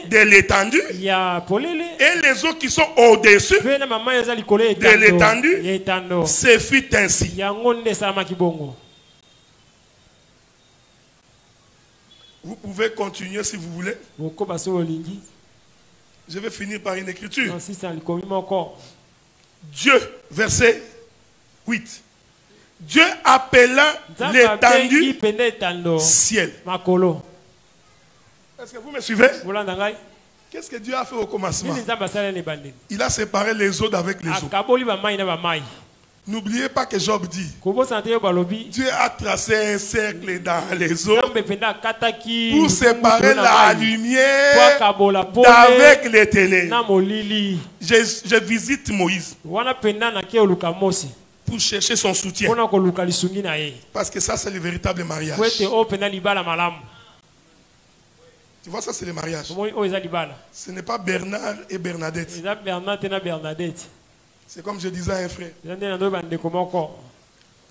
de l'étendue et les eaux qui sont au-dessus de l'étendue. C'est fit ainsi. Vous pouvez continuer si vous voulez. Je vais finir par une écriture. Dieu, verset 8. Dieu appela l'étendue ciel. Est-ce que vous me suivez? Qu'est-ce que Dieu a fait au commencement? Il a séparé les eaux d'avec les eaux. N'oubliez pas que Job dit, Dieu a tracé un cercle dans les eaux pour séparer la lumière d'avec les ténèbres. Je visite Moïse pour chercher son soutien. Parce que ça, c'est le véritable mariage. Tu vois, ça, c'est le mariage. Ce n'est pas Bernard et Bernadette. C'est comme je disais à un frère.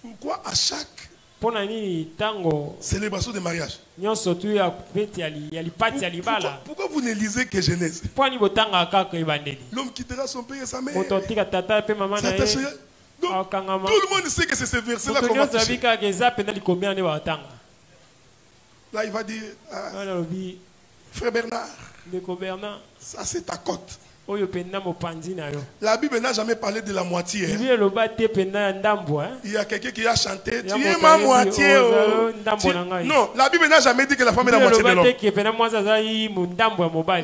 Pourquoi à chaque célébration de mariage, pourquoi vous ne lisez que Genèse? L'homme quittera son père et sa mère. Donc, tout le monde sait que c'est ce verset-là qu'on va toucher. Là, il va dire, frère Bernard, ça c'est ta cote. La Bible n'a jamais parlé de la moitié. Hein. Il y a quelqu'un qui a chanté, tu es ma moitié. Non, la Bible n'a jamais dit que la femme est la moitié de l'homme.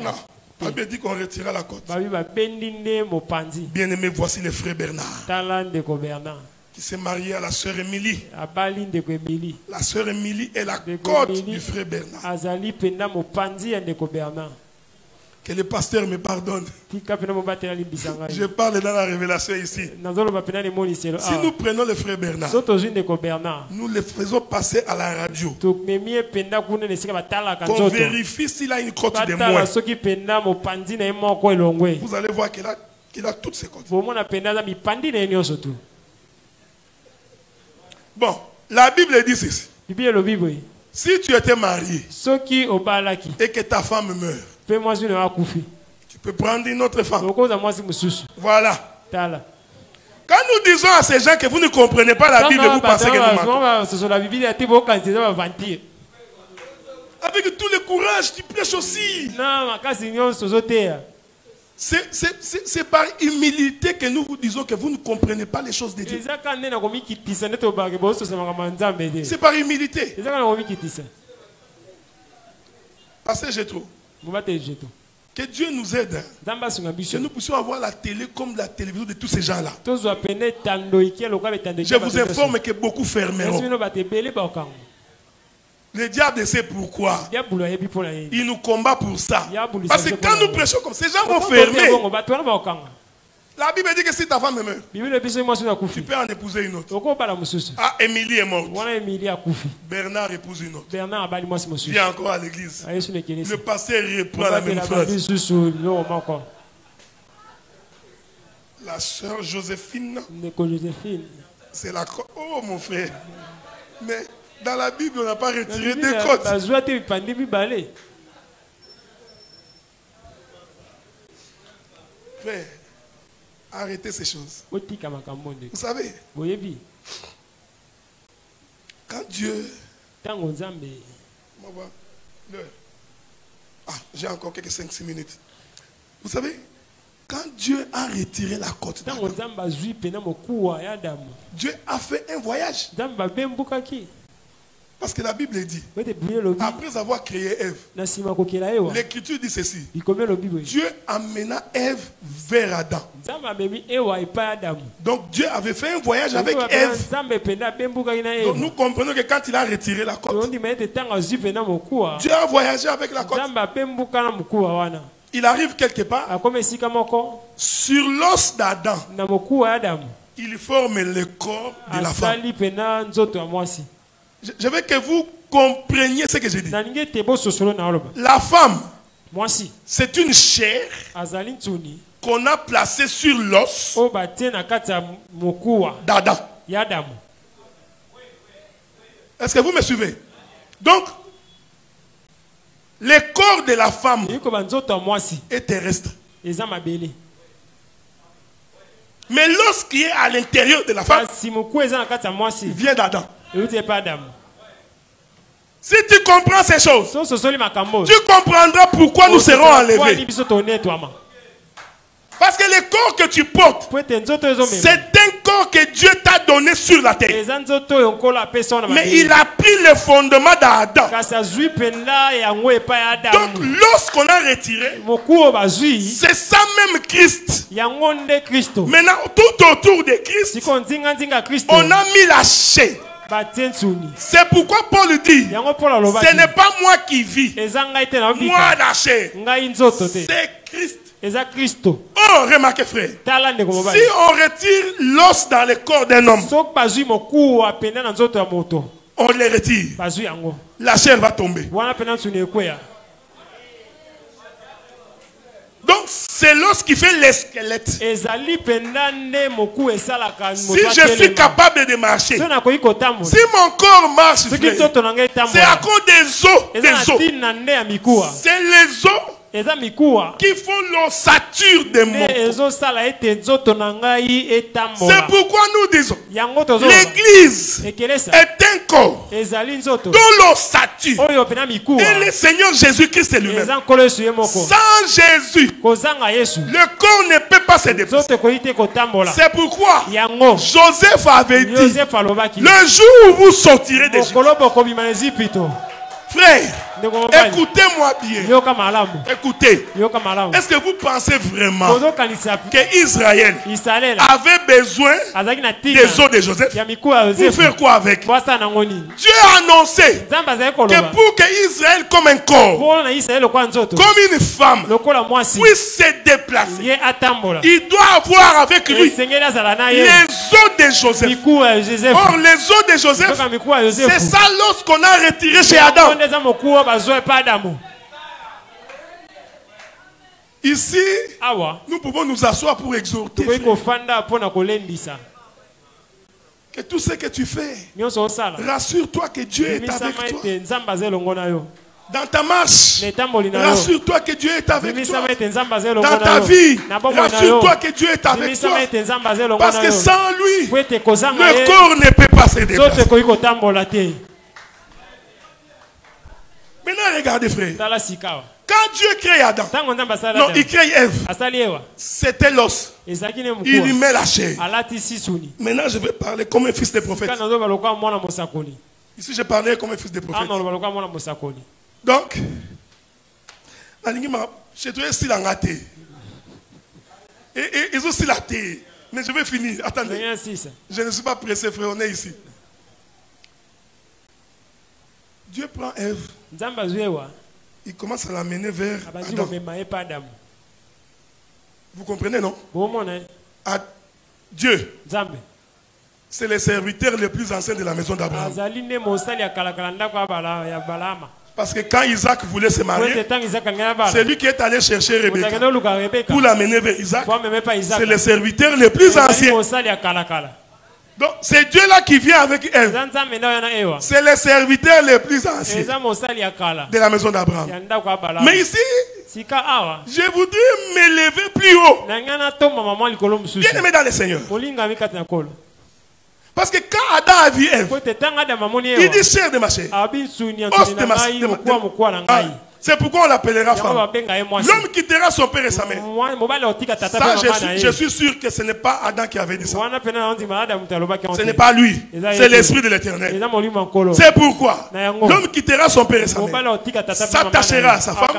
Non, la Bible dit qu'on retirera la côte. Bien aimé, voici le frère Bernard. qui s'est marié à la sœur Émilie. La sœur Émilie est la côte du frère Bernard. Que le pasteur me pardonne. Je parle dans la révélation ici. Si nous prenons le frère Bernard, nous le faisons passer à la radio. Qu'on vérifie s'il a une côte de moins. Vous allez voir qu'il a toutes ses côtes. Bon, la Bible dit ceci. Si tu étais marié et que ta femme meurt, tu peux prendre une autre femme. Voilà. Quand nous disons à ces gens que vous ne comprenez pas la Bible, vous pensez que nous mentons. Avec tout le courage, tu prêches aussi. C'est par humilité que nous vous disons que vous ne comprenez pas les choses de Dieu. C'est par humilité. Pasteur Jetro, que Dieu nous aide, que nous puissions avoir la télé comme la télévision de tous ces gens-là. Je vous informe que beaucoup fermeront. Le diable sait pourquoi. Il nous combat pour ça. Parce que quand nous prêchons comme ces gens vont fermer. La Bible dit que si ta femme meurt, tu peux en épouser une autre. Ah, Émilie est morte. Bernard épouse une autre. Viens encore à l'église. Le pasteur reprend la même phrase. La sœur Joséphine. C'est la... Oh mon frère. Mais dans la Bible, on n'a pas retiré des côtes. Frère, arrêtez ces choses. Vous savez, quand Dieu... j'ai encore quelques 5-6 minutes. Vous savez, quand Dieu a retiré la côte d'Adam, Dieu a fait un voyage. Parce que la Bible dit, après avoir créé Ève, l'Écriture dit ceci: Dieu amena Ève vers Adam. Donc Dieu avait fait un voyage avec Ève. Donc nous comprenons que quand il a retiré la côte, Dieu a voyagé avec la côte. Il arrive quelque part sur l'os d'Adam. Il forme le corps de la femme. Je veux que vous compreniez ce que je dis. La femme, c'est une chair qu'on a placée sur l'os d'Adam. Est-ce que vous me suivez? Donc, le corps de la femme est terrestre. Mais l'os qui est à l'intérieur de la femme vient d'Adam. Si tu comprends ces choses, tu comprendras pourquoi nous serons enlevés. Parce que le corps que tu portes, c'est un corps que Dieu t'a donné sur la terre. Mais il a pris le fondement d'Adam. Donc lorsqu'on a retiré, c'est ça même Christ. Maintenant, tout autour de Christ, on a mis la chair. C'est pourquoi Paul dit, ce n'est pas moi qui vis, moi la chair, c'est Christ. Oh, remarquez frère, si on retire l'os dans le corps d'un homme, on le retire, la chair va tomber. Donc c'est l'os qui fait l'esquelette. Si je suis capable de marcher, si mon corps marche, c'est à cause des os. C'est les os qui font l'ossature de mon corps. C'est pourquoi nous disons, l'église est un corps dont l'ossature est le Seigneur Jésus-Christ lui-même. Sans Jésus, le corps ne peut pas se déplacer. C'est pourquoi Joseph avait dit, le jour où vous sortirez d'Égypte, Frère, écoutez-moi bien. Écoutez. Est-ce que vous pensez vraiment que Israël avait besoin des os de Joseph pour faire quoi avec? Dieu a annoncé que pour que Israël comme un corps, comme une femme, puisse se déplacer, il doit avoir avec lui les os de Joseph. Or, les os de Joseph, c'est ça lorsqu'on a retiré chez Adam. Ici, nous pouvons nous asseoir pour exhorter. Que tout ce que tu fais, rassure-toi que Dieu est avec toi. Dans ta marche, rassure-toi que Dieu est avec toi. Dans ta vie, rassure-toi que Dieu est avec toi. Parce que sans lui, le corps ne peut pas se déplacer. Maintenant, regardez, frère. Quand Dieu crée Adam, non, il crée Ève. C'était l'os. Il lui met la chair. Maintenant, je vais parler comme un fils de prophète. Ici, je parlais comme un fils de prophète. Donc, je dois aussi la rater. Et ils ont aussi la terre. Mais je vais finir. Attendez. Je ne suis pas pressé, frère. On est ici. Dieu prend Ève. Il commence à l'amener vers Adam. Vous comprenez, non? Dieu, c'est le serviteur le plus ancien de la maison d'Abraham. Parce que quand Isaac voulait se marier, c'est lui qui est allé chercher Rebecca pour l'amener vers Isaac. C'est le serviteur le plus ancien. Donc c'est Dieu là qui vient avec Ève. C'est le serviteur le plus ancien de la maison d'Abraham. Mais ici, je voudrais m'élever plus haut. Bien aimé dans le Seigneur. Parce que quand Adam a vu Ève, il dit chair de ma chair, os de ma chair. C'est pourquoi on l'appellera femme. L'homme quittera son père et sa mère. Ça, je suis sûr que ce n'est pas Adam qui avait dit ça. Ce n'est pas lui. C'est l'Esprit de l'Éternel. C'est pourquoi l'homme quittera son père et sa mère, s'attachera à sa femme,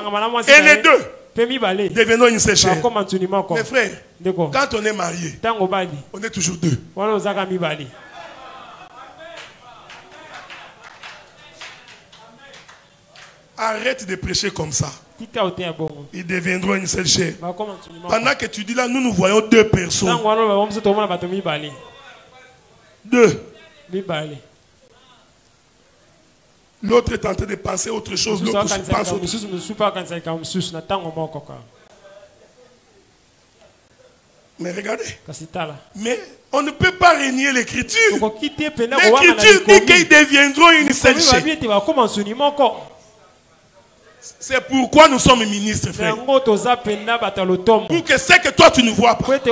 et les deux devenons une seule chair. Mes frères, quand on est marié, on est toujours deux. Arrête de prêcher comme ça. Ils deviendront une seule chair. Pendant que tu dis là, nous voyons deux personnes. Deux. L'autre est en train de penser autre chose. L'autre pense autre chose. Mais regardez. Mais on ne peut pas renier l'écriture. L'écriture dit qu'ils deviendront une seule chair. C'est pourquoi nous sommes ministres, frère. Pour que ce que toi tu ne vois pas, que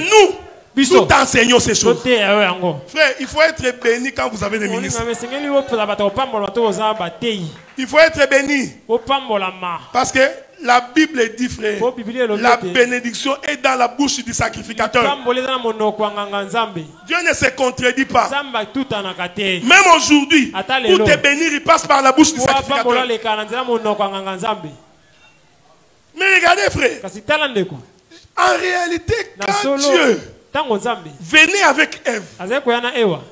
nous t'enseignons ces choses. Frère, il faut être béni quand vous avez des ministres. Il faut être béni. Parce que la Bible dit, frère, la bénédiction est dans la bouche du sacrificateur. Dieu ne se contredit pas. Même aujourd'hui, pour te bénir, il passe par la bouche du sacrificateur. Mais regardez, frère, en réalité, quand Dieu venait avec Ève,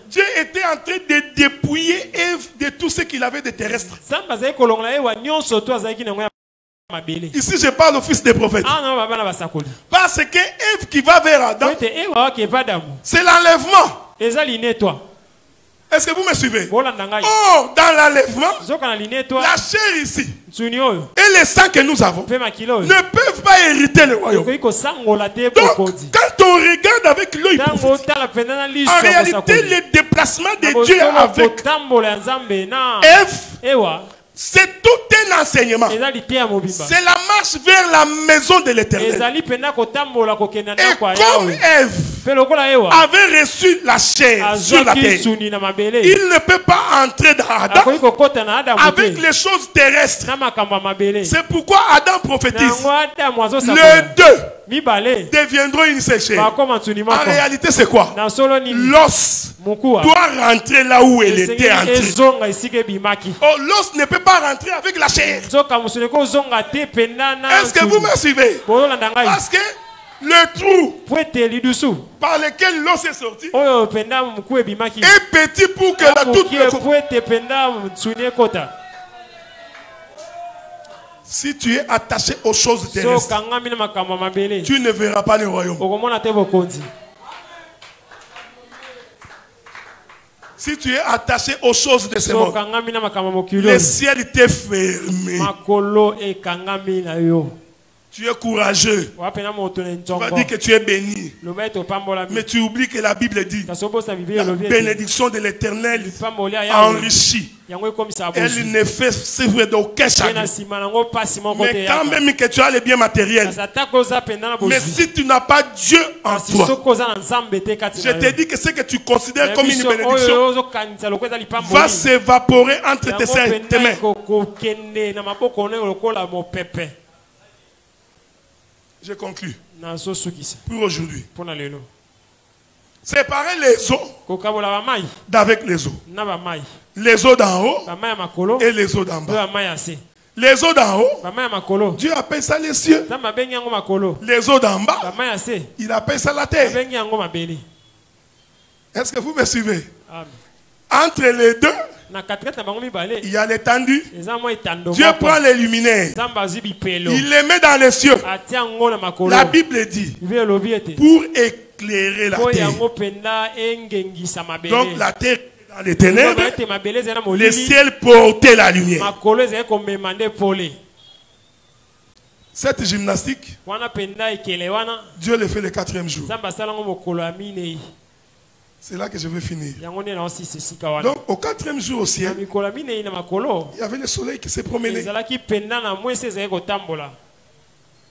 Dieu était en train de dépouiller Ève de tout ce qu'il avait de terrestre. Ici, je parle au fils des prophètes. Parce que Ève qui va vers Adam, c'est l'enlèvement. Est-ce que vous me suivez? Oh, dans l'enlèvement, la chair ici et le sang que nous avons ne peuvent pas hériter le royaume. Donc, quand on regarde avec l'œil prophétique, en réalité, le déplacement de Dieu avec Ève, c'est tout un enseignement. C'est la marche vers la maison de l'Éternel. Et comme Ève avait reçu la chair sur la terre, il ne peut pas entrer dans Adam avec les choses terrestres. C'est pourquoi Adam prophétise. Les deux deviendront une seule chair. En réalité, c'est quoi? L'os doit rentrer là où elle était entrée. Oh, l'os ne peut pas rentrer avec la chair. Est-ce que vous me suivez? Parce que le trou par lequel l'os est sorti est petit pour que la toute le... Si tu es attaché aux choses terrestres, tu ne verras pas le royaume. Si tu es attaché aux choses de ce monde, le ciel t'est fermé. Tu es courageux. Tu vas dire que tu es béni. Mais tu oublies que la Bible dit la bénédiction de l'Éternel enrichit. Elle ne fait souffrir d'aucun chagrin. Mais quand même que tu as les biens matériels, mais si tu n'as pas Dieu en toi, je te dis que ce que tu considères comme une bénédiction va s'évaporer entre tes mains. Je conclue pour aujourd'hui. Séparer les eaux d'avec les eaux. Les eaux d'en haut et les eaux d'en bas. Les eaux d'en haut, Dieu appelle ça les cieux. Les eaux d'en bas, il appelle ça la terre. Est-ce que vous me suivez? Entre les deux, il y a l'étendue. Dieu prend les luminaires, il les met dans les cieux. La Bible dit pour éclairer la terre. Donc la terre dans les ténèbres, le ciel portait la lumière. Cette gymnastique, Dieu le fait le 4e jour. C'est là que je veux finir. Donc, au 4e jour au ciel, il y avait le soleil qui s'est promené.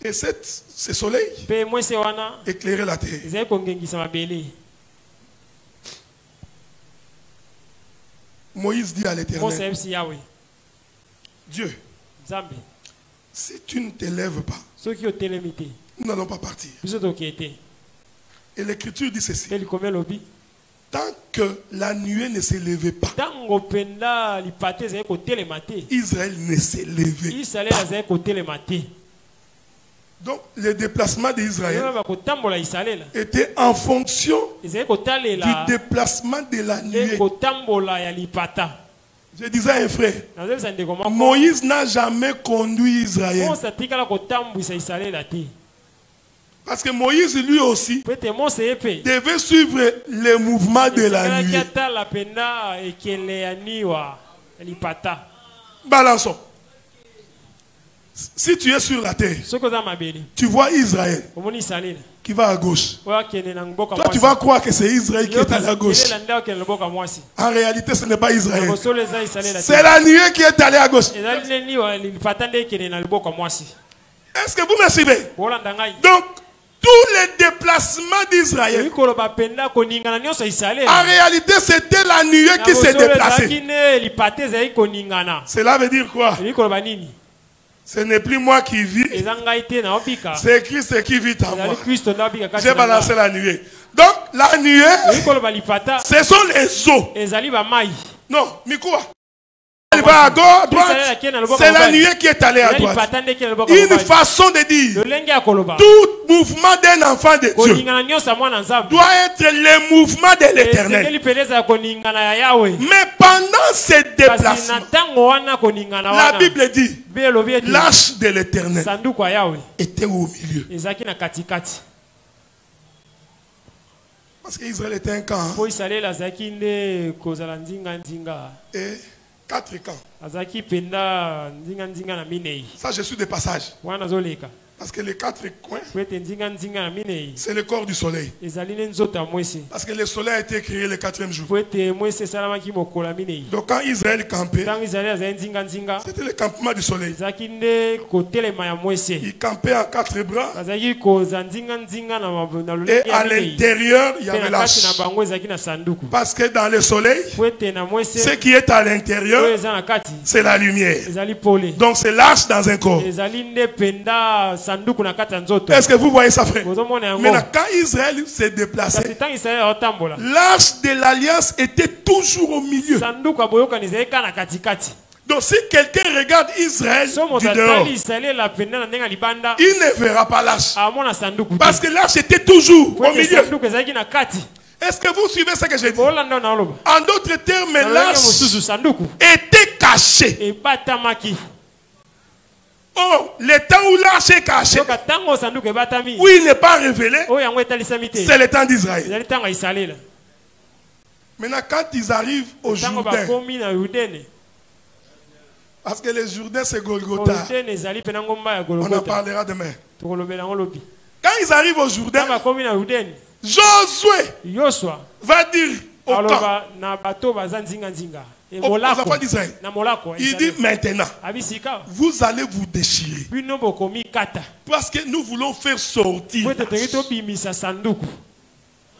Et ce soleil éclairait la terre. Moïse dit à l'Éternel, Dieu, si tu ne t'élèves pas, nous n'allons pas partir. Et l'Écriture dit ceci. Tant que la nuée ne s'est levée pas, Israël ne s'est levé pas. Donc le déplacement d'Israël était en fonction du déplacement de la nuée. Je disais à un frère, Moïse n'a jamais conduit Israël. Parce que Moïse lui aussi devait suivre le mouvement de la nuée. Balançons. Si tu es sur la terre, tu vois Israël qui va à gauche. Toi, tu vas croire que c'est Israël qui est allé à gauche. En réalité, ce n'est pas Israël. C'est la nuée qui est allée à gauche. Est-ce que vous me suivez? Donc, tous les déplacements d'Israël, en réalité, c'était la nuée qui s'est déplacée. Cela veut dire quoi? Ce n'est plus moi qui vis, c'est Christ qui vit en moi. J'ai balancé la nuée. Donc, la nuée, ce sont les eaux. Non, Mikoua. Elle va à droite, c'est la nuée qui est allée à droite. Une façon de dire, tout mouvement d'un enfant de Dieu doit être le mouvement de l'Éternel. Mais pendant ce déplacement, la Bible dit, l'arche de l'Éternel était au milieu. Parce qu'Israël était un camp. Et 4 camps. Ça, je suis de passage. Parce que les 4 coins, c'est le corps du soleil. Parce que le soleil a été créé le 4e jour. Donc quand Israël campait, c'était le campement du soleil. Il campait à 4 bras. Et à l'intérieur, il y avait l'arche. Parce que dans le soleil, ce qui est à l'intérieur, c'est la lumière. Donc c'est l'arche dans un corps. Est-ce que vous voyez ça, frère? Maintenant, quand Israël s'est déplacé, l'arche de l'alliance était toujours au milieu. Donc si quelqu'un regarde Israël du dehors, il ne verra pas l'arche. Parce que l'arche était toujours au milieu. Est-ce que vous suivez ce que je dis? En d'autres termes, l'arche était cachée. Oh, le temps où l'arche est cachée, où il n'est pas révélé, c'est le temps d'Israël. Maintenant, quand ils arrivent au Jourdain, parce que le Jourdain c'est Golgotha, on en parlera demain. Quand ils arrivent au Jourdain, Josué va dire au camp, aux enfants d'Israël, il dit maintenant, vous allez vous déchirer. Parce que nous voulons faire sortir.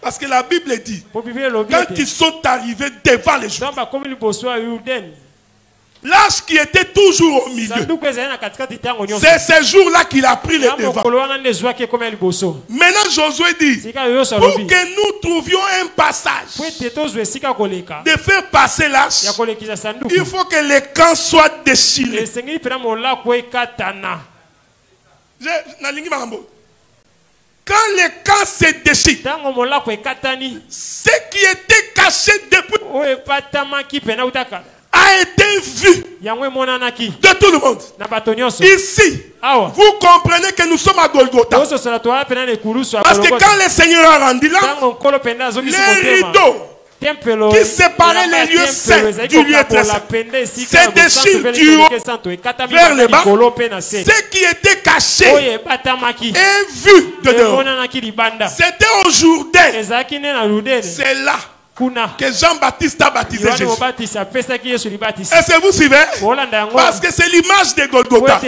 Parce que la Bible dit, quand ils sont arrivés devant les Jourdains, l'arche qui était toujours au milieu, c'est ce jour-là qu'il a pris le devant. Maintenant Josué dit, pour que nous trouvions un passage, de faire passer l'arche, il faut que le camp soit déchiré. Quand le camp se déchire, ce qui était caché depuis a été vu de tout le monde. Ici, vous comprenez que nous sommes à Golgotha. Parce que quand le Seigneur a rendu là, les rideaux qui séparaient les lieux saints du lieu très saint se déchirent du haut vers le bas. Ce qui était caché et vu de dehors, c'était au Jourdain. C'est là que Jean-Baptiste a baptisé Jésus. Est-ce que vous suivez? Parce que c'est l'image de Golgotha.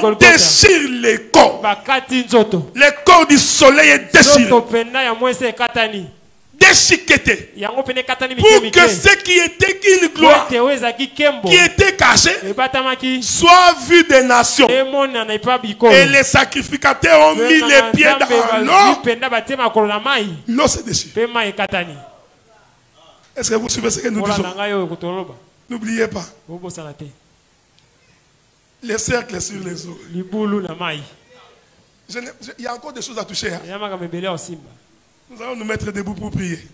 On déchire les corps. Le corps du soleil est déchiré. Déchiqueté. Pour que ce qui était une gloire, qui était caché, soit vu des nations. Et les sacrificateurs ont mis les pieds dans l'eau. L'eau se déchire. Est-ce que vous suivez ce que nous disons? N'oubliez pas. Les cercles sur les eaux. Il y a encore des choses à toucher. Hein? Nous allons nous mettre debout pour prier.